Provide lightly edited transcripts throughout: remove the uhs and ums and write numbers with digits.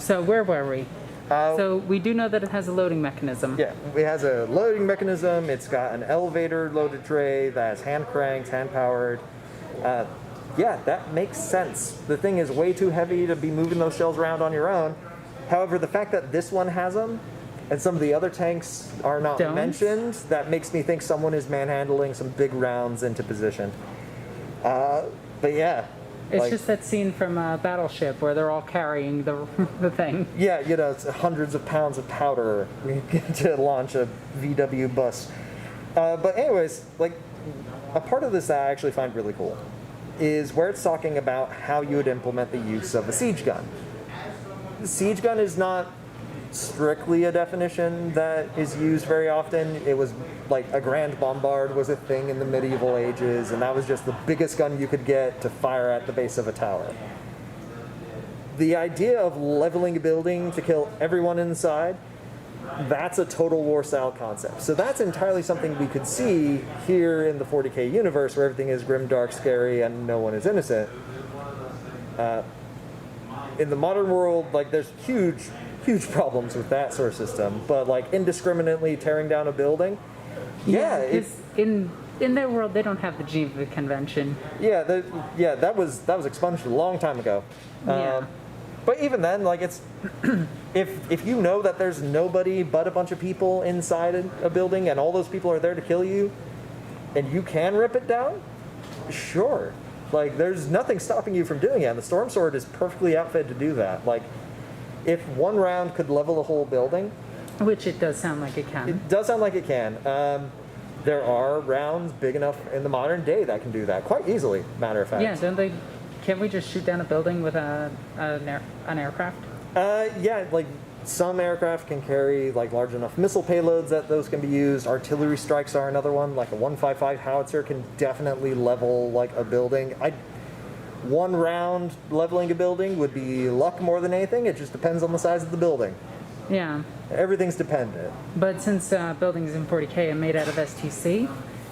So where were we? So we do know that it has a loading mechanism. Yeah, it has a loading mechanism. It's got an elevator loaded tray that's hand cranked, hand powered. Yeah, that makes sense. The thing is way too heavy to be moving those shells around on your own. However, the fact that this one has them and some of the other tanks are not mentioned, that makes me think someone is manhandling some big rounds into position. But yeah. It's just that scene from Battleship where they're all carrying the thing. Yeah, you know, it's hundreds of pounds of powder to launch a VW bus. But anyways, like, a part of this that I actually find really cool is where it's talking about how you would implement the use of a siege gun. The siege gun is not strictly a definition that is used very often. It was like a grand bombard was a thing in the medieval ages, and that was just the biggest gun you could get to fire at the base of a tower. The idea of leveling a building to kill everyone inside, that's a Total War style concept. So that's entirely something we could see here in the 40k universe where everything is grim, dark, scary, and no one is innocent. In the modern world, like, there's huge problems with that sort of system, but like indiscriminately tearing down a building, it's in their world they don't have the Geneva Convention. That was expunged a long time ago. But even then, like, it's if you know that there's nobody but a bunch of people inside a building and all those people are there to kill you, and you can rip it down, sure. Like, there's nothing stopping you from doing it, and the Storm Sword is perfectly outfitted to do that. Like, if one round could level a whole building... Which it does sound like it can. It does sound like it can. There are rounds big enough in the modern day that can do that quite easily, matter of fact. Yeah, don't they... Can't we just shoot down a building with an aircraft? Yeah, like, some aircraft can carry, like, large enough missile payloads that those can be used. Artillery strikes are another one. Like, a 155 howitzer can definitely level, like, a building. One round leveling a building would be luck more than anything. It just depends on the size of the building. Yeah. Everything's dependent. But since buildings in 40k are made out of STC,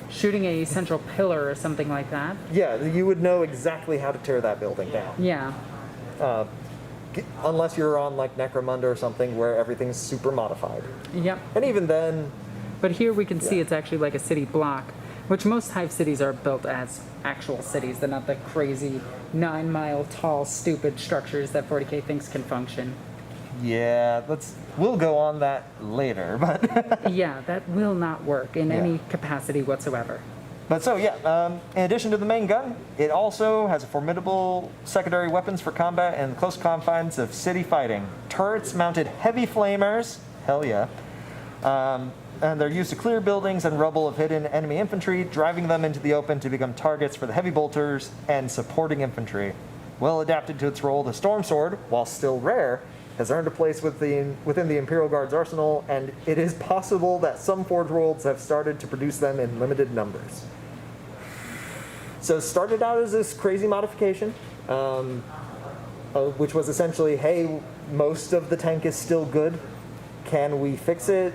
shooting a central pillar or something like that... Yeah, you would know exactly how to tear that building down. Yeah. Unless you're on, like, Necromunda or something where everything's super modified. Yep. And even then... But here we can see it's actually like a city block, which most hive cities are built as actual cities. They're not the crazy 9-mile tall stupid structures that 40k thinks can function. Yeah, we'll go on that later, but... Yeah, that will not work in any capacity whatsoever. But so, yeah, in addition to the main gun, it also has formidable secondary weapons for combat in close confines of city fighting. Turrets mounted heavy flamers, hell yeah, and they're used to clear buildings and rubble of hidden enemy infantry, driving them into the open to become targets for the heavy bolters and supporting infantry. Well adapted to its role, the Storm Sword, while still rare, has earned a place within the Imperial Guard's arsenal, and it is possible that some Forge Worlds have started to produce them in limited numbers. So it started out as this crazy modification, which was essentially, hey, most of the tank is still good. Can we fix it?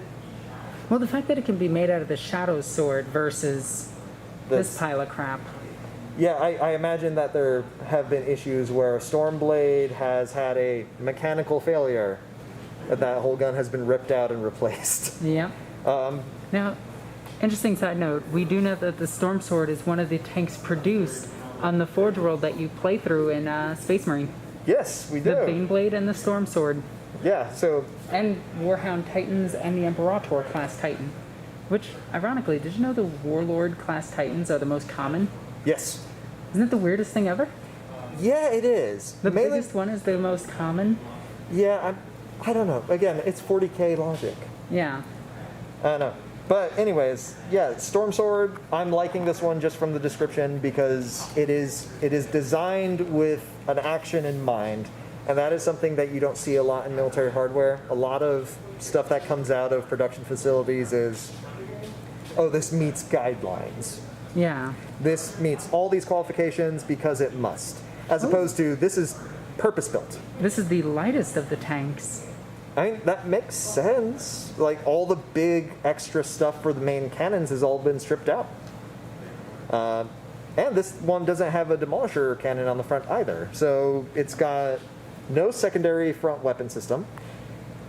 Well, the fact that it can be made out of the Shadow Sword versus this pile of crap. Yeah, I imagine that there have been issues where Stormblade has had a mechanical failure, that whole gun has been ripped out and replaced. Yeah. Now, interesting side note, we do know that the Storm Sword is one of the tanks produced on the Forge World that you play through in Space Marine. Yes, we do. The Baneblade and the Storm Sword. Yeah, so... And Warhound Titans and the Imperator class Titan. Which, ironically, did you know the Warlord class Titans are the most common? Yes. Isn't it the weirdest thing ever? Yeah, it is. The biggest one is the most common? Yeah, I don't know. Again, it's 40k logic. Yeah. I don't know. But anyways, yeah, Storm Sword, I'm liking this one just from the description because it is designed with an action in mind. And that is something that you don't see a lot in military hardware. A lot of stuff that comes out of production facilities is, oh, this meets guidelines. Yeah. This meets all these qualifications because it must. As opposed to, this is purpose-built. This is the lightest of the tanks. I mean, that makes sense. Like, all the big extra stuff for the main cannons has all been stripped out. And this one doesn't have a Demolisher cannon on the front either. So it's got no secondary front weapon system.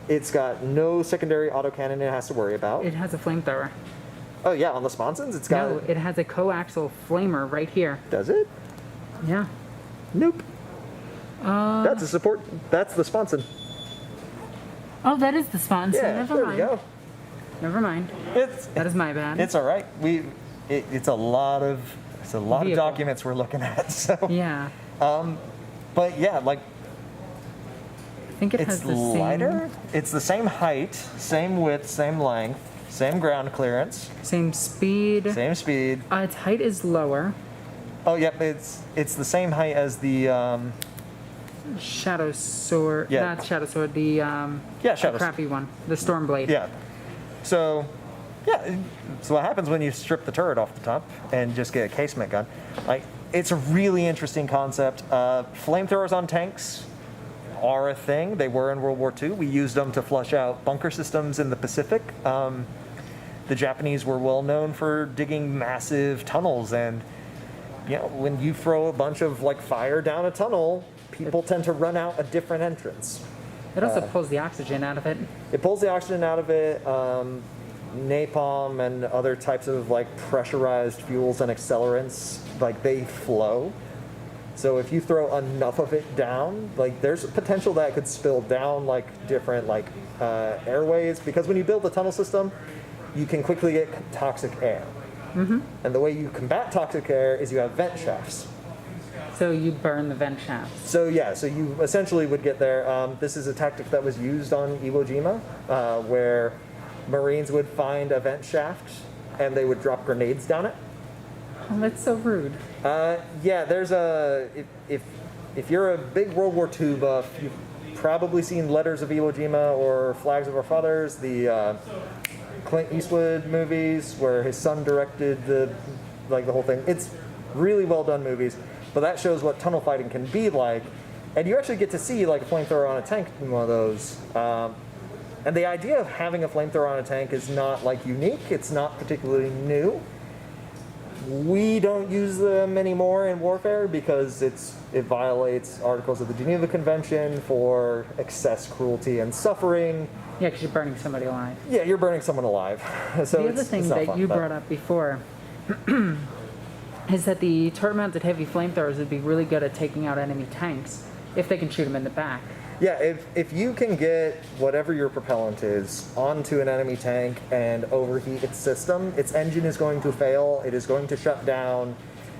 It's got no secondary autocannon it has to worry about. It has a flamethrower. Oh yeah, on the sponsons it's got... No, it has a coaxial flamer right here. Does it? Yeah. Nope. That's a support... That's the sponson. Oh, that is the sponsor. Yeah, Never there mind. we go. Never mind. That is my bad. It's all right. It's a lot of Vehicle. documents we're looking at. So Yeah. but yeah, like I think it has it's the same. lighter. It's the same height, same width, same length, same ground clearance, Same speed. same speed. Its height is lower. Oh yep, it's the same height as the Shadow Sword. Yeah. Not Shadow Sword. The Shadow the crappy one. The Stormblade. yeah. So yeah, so what happens when you strip the turret off the top and just get a casement gun? Like, it's a really interesting concept. Flamethrowers on tanks are a thing. They were in World War II. We used them to flush out bunker systems in the Pacific. The Japanese were well known for digging massive tunnels, and you know, when you throw a bunch of like fire down a tunnel, people tend to run out a different entrance. It also pulls the oxygen out of it. It pulls the oxygen out of it. Napalm and other types of like pressurized fuels and accelerants, like they flow. So if you throw enough of it down, like there's potential that it could spill down like different like airways, because when you build a tunnel system, you can quickly get toxic air. Mm-hmm. And the way you combat toxic air is you have vent shafts. So you burn the vent shafts. So yeah, so you essentially would get there. This is a tactic that was used on Iwo Jima, where Marines would find a vent shaft and they would drop grenades down it. Oh, that's so rude. Yeah, there's a... If you're a big World War II buff, you've probably seen Letters of Iwo Jima or Flags of Our Fathers, the Clint Eastwood movies where his son directed the whole thing. It's really well done movies, but that shows what tunnel fighting can be like. And you actually get to see like a flamethrower on a tank in one of those. And the idea of having a flamethrower on a tank is not like unique. It's not particularly new. We don't use them anymore in warfare because it violates articles of the Geneva Convention for excess cruelty and suffering. Yeah, because you're burning somebody alive. Yeah, you're burning someone alive. So The other thing that you brought up before is that the turret-mounted heavy flamethrowers would be really good at taking out enemy tanks if they can shoot them in the back. Yeah, if you can get whatever your propellant is onto an enemy tank and overheat its system, its engine is going to fail, it is going to shut down,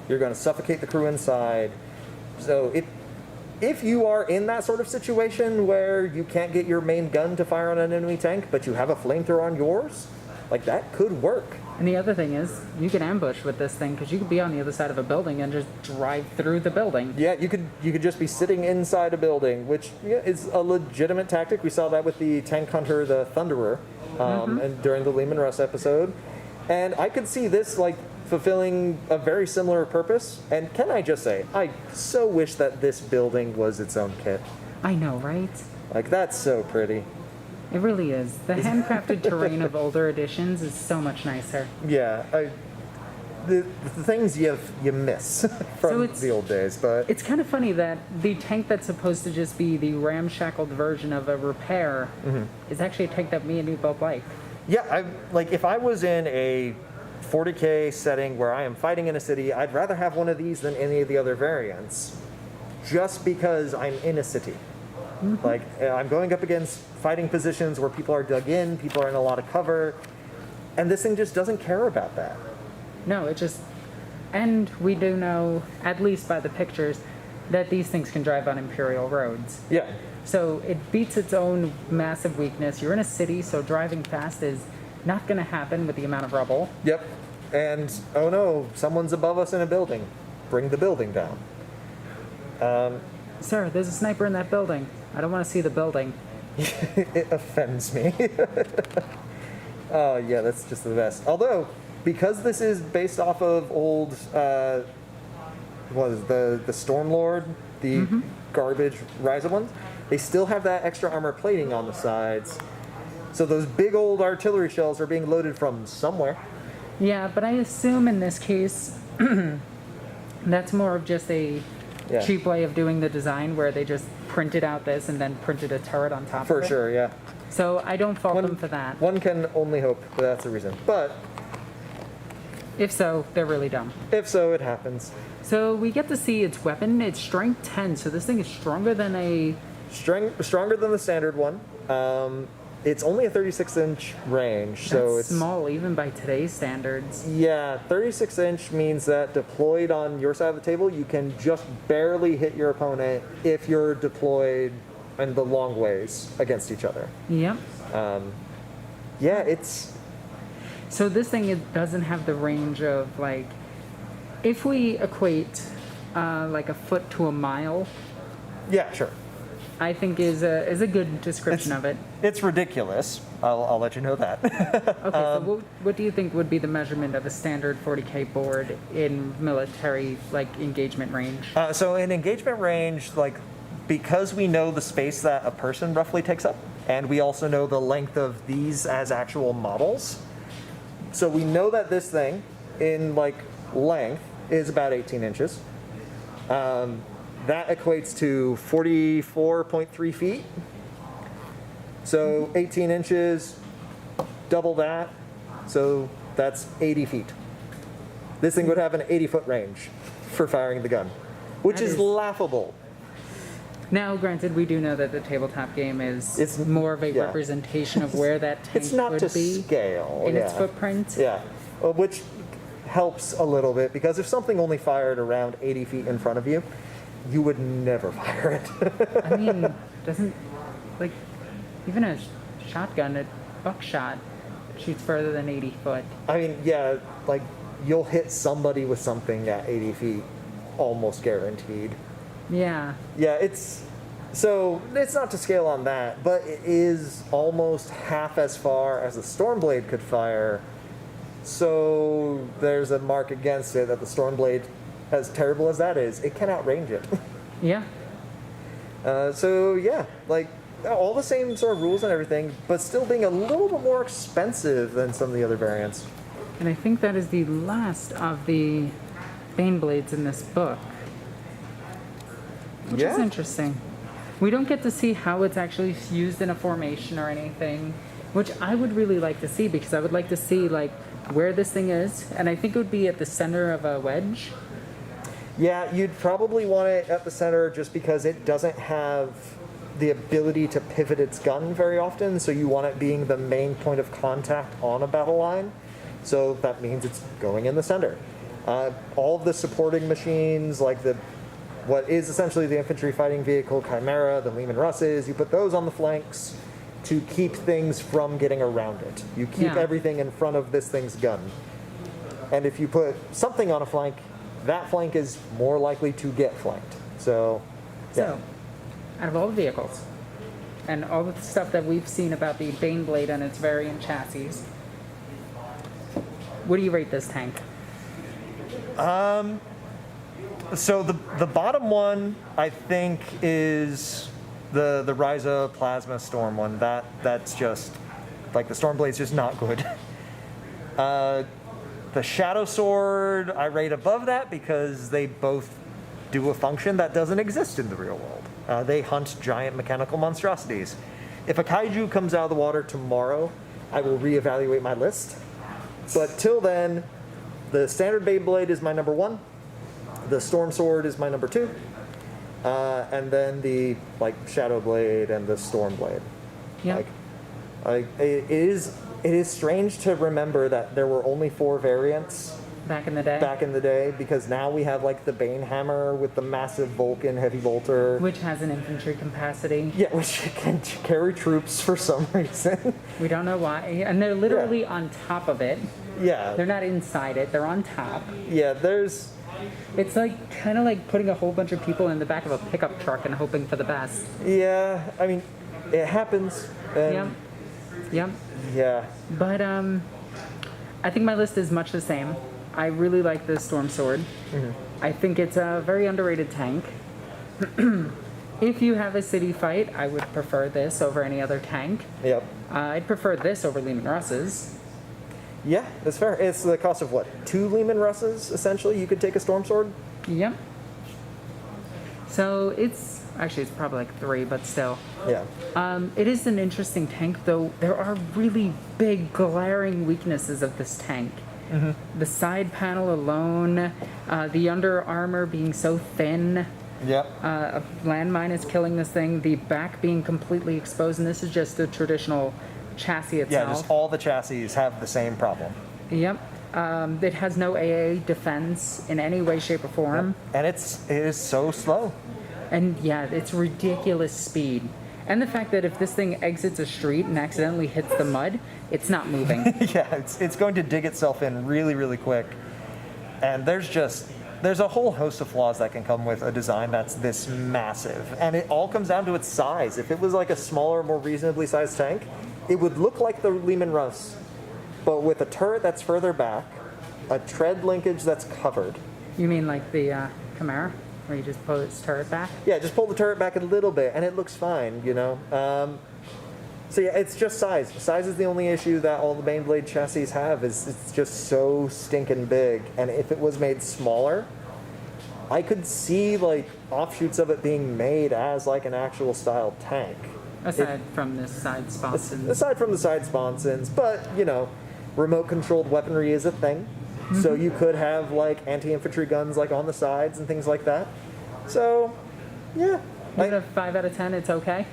you're going to suffocate the crew inside. So if you are in that sort of situation where you can't get your main gun to fire on an enemy tank, but you have a flamethrower on yours, like that could work. And the other thing is, you can ambush with this thing because you could be on the other side of a building and just drive through the building. Yeah, you could just be sitting inside a building, which is a legitimate tactic. We saw that with the tank hunter, the Thunderer, and during the Lehman Russ episode. And I could see this like fulfilling a very similar purpose. And can I just say, I so wish that this building was its own kit. I know, right? Like, that's so pretty. It really is. The handcrafted terrain of older editions is so much nicer. Yeah, the things you miss from the old days, but It's kind of funny that the tank that's supposed to just be the ramshackled version of a repair is actually a tank that me and you both like. yeah, if I was in a 40K setting where I am fighting in a city, I'd rather have one of these than any of the other variants, just because I'm in a city. Like, I'm going up against fighting positions where people are dug in, people are in a lot of cover, and this thing just doesn't care about that. No, it just... And we do know, at least by the pictures, that these things can drive on Imperial roads. Yeah. So it beats its own massive weakness. You're in a city, so driving fast is not going to happen with the amount of rubble. Yep. And, oh no, someone's above us in a building. Bring the building down. Sir, there's a sniper in that building. I don't want to see the building. It offends me. Oh, yeah, that's just the best. Although, because this is based off of old, the Stormlord, the garbage Ryza ones, they still have that extra armor plating on the sides. So those big old artillery shells are being loaded from somewhere. Yeah, but I assume in this case, that's more of just a Yeah. cheap way of doing the design where they just printed out this and then printed a turret on top For of it. sure, yeah. So I don't fault them for that. One can only hope that that's the reason. But If so, they're really dumb. if so, it happens. So we get to see its weapon. It's strength 10, so this thing is stronger than a... Stronger than the standard one. It's only a 36-inch range, so That's it's small, even by today's standards. Yeah, 36-inch means that deployed on your side of the table, you can just barely hit your opponent if you're deployed in the long ways against each other. Yep. Yeah, it's So this thing, it doesn't have the range of, like... If we equate, like, a foot to a mile, yeah, sure. I think is a good description of it. It's ridiculous. I'll let you know that. Okay, so what do you think would be the measurement of a standard 40K board in military, like, engagement range? So in engagement range, like, because we know the space that a person roughly takes up, and we also know the length of these as actual models, so we know that this thing in, like, length is about 18 inches. That equates to 44.3 feet. So 18 inches, double that, so that's 80 feet. This thing would have an 80-foot range for firing the gun, which That is is- laughable. Now, granted, we do know that the tabletop game is It's- more of a yeah. representation of where that tank It's not would to be scale. in yeah. its footprint. Yeah, which helps a little bit, because if something only fired around 80 feet in front of you, you would never fire it. I mean, doesn't, like, even a shotgun, a buckshot, shoots further than 80 foot. I mean, yeah, like, you'll hit somebody with something at 80 feet, almost guaranteed. Yeah. Yeah, it's not to scale on that, but it is almost half as far as the Stormblade could fire. So there's a mark against it that the Stormblade, as terrible as that is, it can outrange it. Yeah. So yeah, like all the same sort of rules and everything, but still being a little bit more expensive than some of the other variants. And I think that is the last of the Baneblades in this book. Which is Yeah. interesting. We don't get to see how it's actually used in a formation or anything, which I would really like to see, because I would like to see, like, where this thing is, and I think it would be at the center of a wedge. Yeah, you'd probably want it at the center just because it doesn't have the ability to pivot its gun very often, so you want it being the main point of contact on a battle line. So that means it's going in the center. All of the supporting machines, like what is essentially the infantry fighting vehicle Chimera, the Lehman Russes, you put those on the flanks to keep things from getting around it. You keep Yeah. everything in front of this thing's gun. And if you put something on a flank, that flank is more likely to get flanked. So, yeah. So, out of all the vehicles, and all the stuff that we've seen about the Baneblade and its variant chassis, what do you rate this tank? So the bottom one, I think, is the Ryza Plasma Storm one. That's just, like, the Stormblade's just not good. The Shadow Sword, I rate above that because they both do a function that doesn't exist in the real world. They hunt giant mechanical monstrosities. If a kaiju comes out of the water tomorrow, I will reevaluate my list. But till then, the standard Beyblade is my number 1. The Storm Sword is my number 2. And then the, like, Shadow Blade and the Storm Blade. Yeah. Like it is strange to remember that there were only 4 variants Back in the day? back in the day, because now we have, like, the Bane Hammer with the massive Vulcan heavy bolter. Which has an infantry capacity. Yeah, which can carry troops for some reason. We don't know why. And they're literally on top of it. Yeah. They're not inside it, they're on top. Yeah, there's... It's like kind of like putting a whole bunch of people in the back of a pickup truck and hoping for the best. Yeah, I mean, it happens. And Yep. Yep. Yeah. But I think my list is much the same. I really like the Storm Sword. Mm-hmm. I think it's a very underrated tank. If you have a city fight, I would prefer this over any other tank. Yep. I'd prefer this over Lehman Russ's. Yeah, that's fair. It's the cost of what? 2 Lehman Russes, essentially? You could take a Storm Sword? Yep. So it's probably like 3, but still. Yeah. It is an interesting tank, though there are really big glaring weaknesses of this tank. The side panel alone, the under armor being so thin. Yep. A landmine is killing this thing. The back being completely exposed, and this is just the traditional chassis itself. Yeah, just all the chassis have the same problem. Yep. It has no AA defense in any way, shape, or form. And it is so slow. And yeah, it's ridiculous speed. And the fact that if this thing exits a street and accidentally hits the mud, it's not moving. Yeah, it's going to dig itself in really, really quick. And there's a whole host of flaws that can come with a design that's this massive. And it all comes down to its size. If it was like a smaller, more reasonably sized tank, it would look like the Lehman Russ, but with a turret that's further back, a tread linkage that's covered. You mean like the Chimera, where you just pull its turret back? Yeah, just pull the turret back a little bit, and it looks fine, you know? So yeah, it's just size. Size is the only issue that all the Baneblade chassis have, is it's just so stinking big. And if it was made smaller, I could see like offshoots of it being made as like an actual style tank. Aside from the side sponsons. Aside from the side sponsons, but you know, remote controlled weaponry is a thing. So you could have like anti-infantry guns like on the sides and things like that. So yeah. Give it a 5 out of 10, it's okay?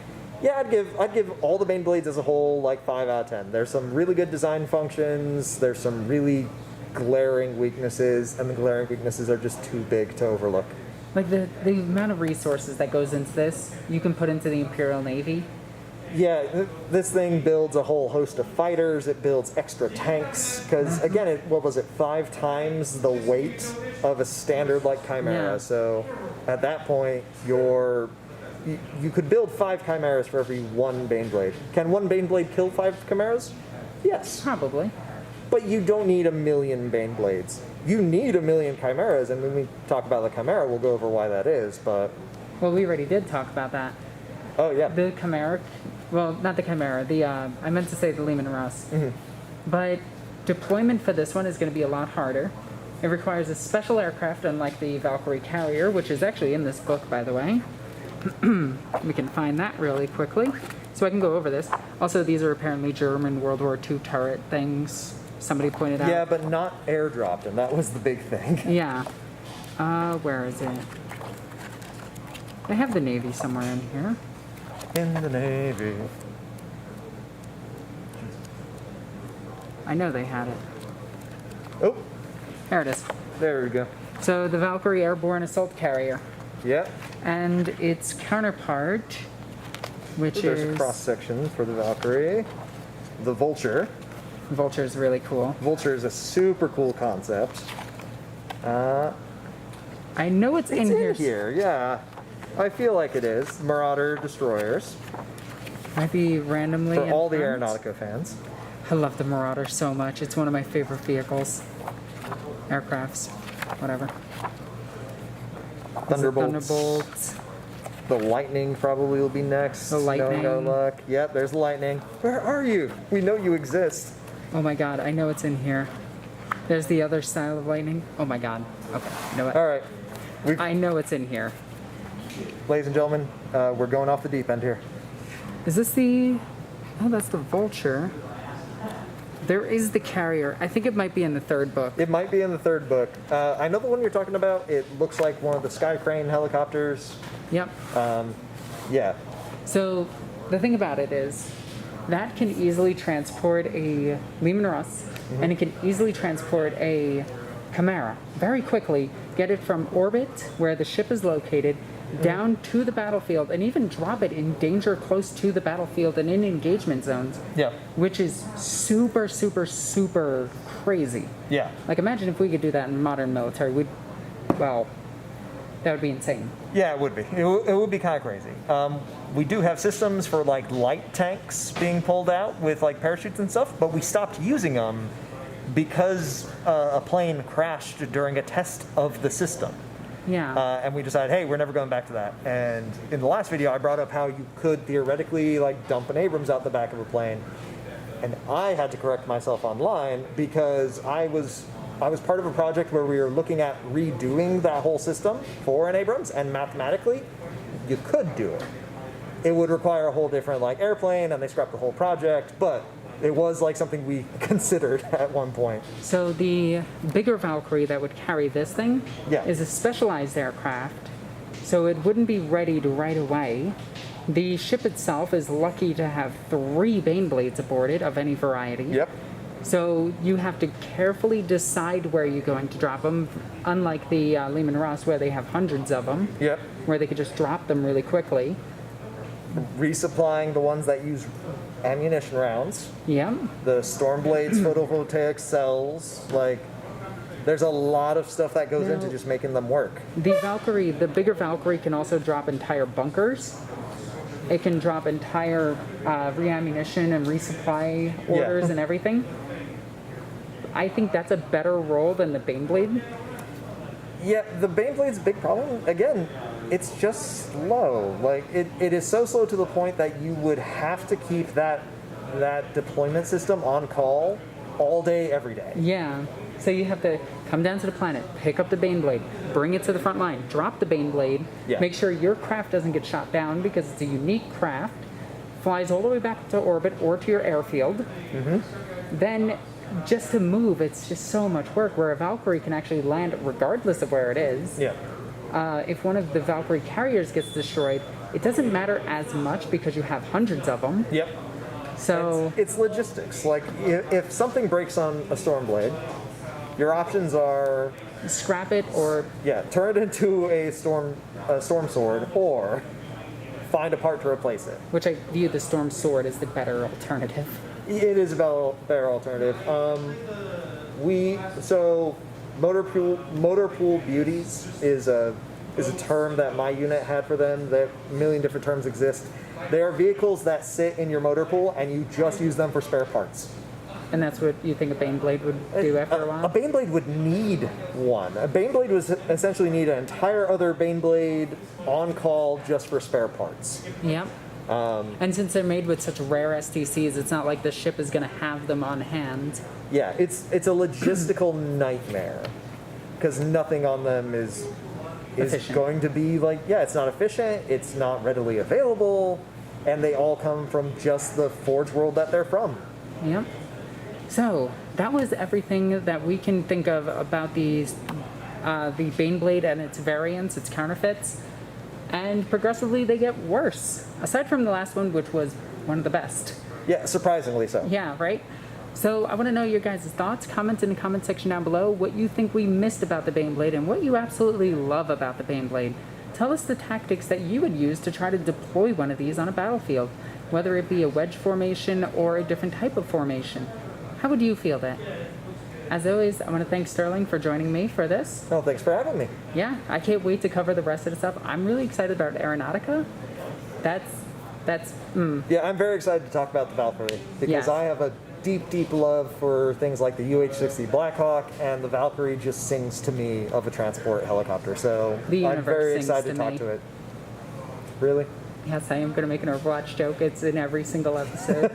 Yeah, I'd give all the Baneblades as a whole like 5 out of 10. There's some really good design functions, there's some really glaring weaknesses, and the glaring weaknesses are just too big to overlook. Like the amount of resources that goes into this, you can put into the Imperial Navy. Yeah, this thing builds a whole host of fighters, it builds extra tanks, because again, what was it, 5 times the weight of a standard like Chimera, Yeah. so at that point, you could build 5 Chimeras for every 1 Baneblade. Can 1 Baneblade kill 5 Chimeras? Yes. Probably. But you don't need 1,000,000 Baneblades. You need 1,000,000 Chimeras, and when we talk about the Chimera, we'll go over why that is, but... Well, we already did talk about that. Oh, yeah. The Chimera, well, not the Chimera, I meant to say the Lehman Russ. But deployment for this one is going to be a lot harder. It requires a special aircraft, unlike the Valkyrie carrier, which is actually in this book, by the way. We can find that really quickly. So I can go over this. Also, these are apparently German World War II turret things. Somebody pointed out. Yeah, but not airdropped, and that was the big thing. Yeah. Where is it? They have the Navy somewhere in here. In the Navy. I know they had it. Oh, There it is. there we go. So the Valkyrie Airborne Assault Carrier. Yep. And its counterpart, which So there's is... a cross-section for the Valkyrie. The Vulture. Vulture is really cool. Vulture is a super cool concept. I know it's in It's here. yeah. I feel like it is. Marauder Destroyers. Might be randomly For in all the front. Aeronautica fans. I love the Marauder so much. It's one of my favorite vehicles. Aircrafts. Whatever. Thunderbolts. Thunderbolts. The Lightning probably will be next. The Lightning. No luck. Yep, there's the Lightning. Where are you? We know you exist. Oh my god, I know it's in here. There's the other style of lightning. Oh my god. Okay, you know what? All right. I know it's in here. Ladies and gentlemen, we're going off the deep end here. Is this the... Oh, that's the Vulture. There is the Carrier. I think it might be in the 3rd book. It might be in the 3rd book. I know the one you're talking about. It looks like one of the Sky Crane helicopters. Yep. Yeah. So the thing about it is that can easily transport a Lehman Russ, and it can easily transport a Chimera very quickly, get it from orbit, where the ship is located, down to the battlefield, and even drop it in danger close to the battlefield and in engagement zones. Yeah. Which is super, super, super crazy. Yeah. Like, imagine if we could do that in modern military. Well, that would be insane. Yeah, it would be. It would be kind of crazy. We do have systems for like light tanks being pulled out with like parachutes and stuff, but we stopped using them because a plane crashed during a test of the system. Yeah. And we decided, hey, we're never going back to that. And in the last video, I brought up how you could theoretically like dump an Abrams out the back of a plane. And I had to correct myself online because I was I was part of a project where we were looking at redoing that whole system for an Abrams, and mathematically, you could do it. It would require a whole different like airplane, and they scrapped the whole project, but it was like something we considered at one point. So the bigger Valkyrie that would carry this thing is a specialized aircraft, so it wouldn't be ready to right away. The ship itself is lucky to have 3 Baneblades aboard it of any variety. Yep. So you have to carefully decide where you're going to drop them, unlike the Lehman Ross where they have hundreds of them, Yep. where they could just drop them really quickly. Resupplying the ones that use ammunition rounds. Yeah. The Stormblades, photovoltaic cells, like there's a lot of stuff that goes into just making them work. The Valkyrie, the bigger Valkyrie can also drop entire bunkers. It can drop entire re-ammunition and resupply orders and everything. I think that's a better role than the Baneblade. Yeah, the Baneblade's big problem, again, it's just slow. Like, it is so slow to the point that you would have to keep that deployment system on call all day, every day. Yeah. So you have to come down to the planet, pick up the Baneblade, bring it to the front line, drop the Baneblade, make sure your craft doesn't get shot down because it's a unique craft, flies all the way back to orbit or to your airfield. Then just to move, it's just so much work, where a Valkyrie can actually land regardless of where it is. If one of the Valkyrie carriers gets destroyed, it doesn't matter as much because you have hundreds of them. So it's logistics. Like, if something breaks on a Stormblade, your options are scrap it or turn it into a storm sword, or find a part to replace it. Which I view the Storm Sword as the better alternative. It is a better alternative. Motor pool beauties is a term that my unit had for them. That a million different terms exist. They are vehicles that sit in your motor pool and you just use them for spare parts. And that's what you think a Baneblade would do after a while? A Baneblade would need one. A Baneblade would essentially need an entire other Baneblade on call just for spare parts. Yep. And since they're made with such rare STCs, it's not like the ship is going to have them on hand. Yeah, it's a logistical nightmare because nothing on them is going to be like, it's not efficient, it's not readily available, and they all come from just the Forge world that they're from. Yep. So that was everything that we can think of about the Baneblade and its variants, its counterfeits, and progressively they get worse. Aside from the last one, which was one of the best. Yeah, surprisingly so. Yeah, right? So I want to know your guys' thoughts. Comment in the comment section down below what you think we missed about the Baneblade and what you absolutely love about the Baneblade. Tell us the tactics that you would use to try to deploy one of these on a battlefield, whether it be a wedge formation or a different type of formation. How would you feel that? As always, I want to thank Sterling for joining me for this. Oh, thanks for having me. Yeah, I can't wait to cover the rest of the stuff. I'm really excited about Aeronautica. Yeah, I'm very excited to talk about the Valkyrie because I have a deep love for things like the UH-60 Blackhawk, and the Valkyrie just sings to me of a transport helicopter. So I'm very excited to talk to it. Really? Yes, I am going to make an Overwatch joke. It's in every single episode.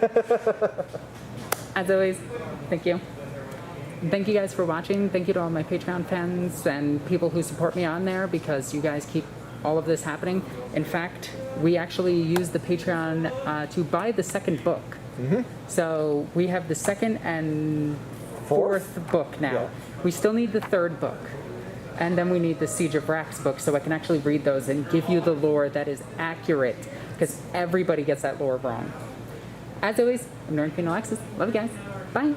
As always, thank you. And thank you guys for watching. Thank you to all my Patreon fans and people who support me on there, because you guys keep all of this happening. In fact, we actually use the Patreon to buy the second book. So we have the second and fourth book now. Yeah. We still need the third book. And then we need the Siege of Rax book, so I can actually read those and give you the lore that is accurate, because everybody gets that lore wrong. As always, I'm NornQueenAlexis. Love you guys. Bye.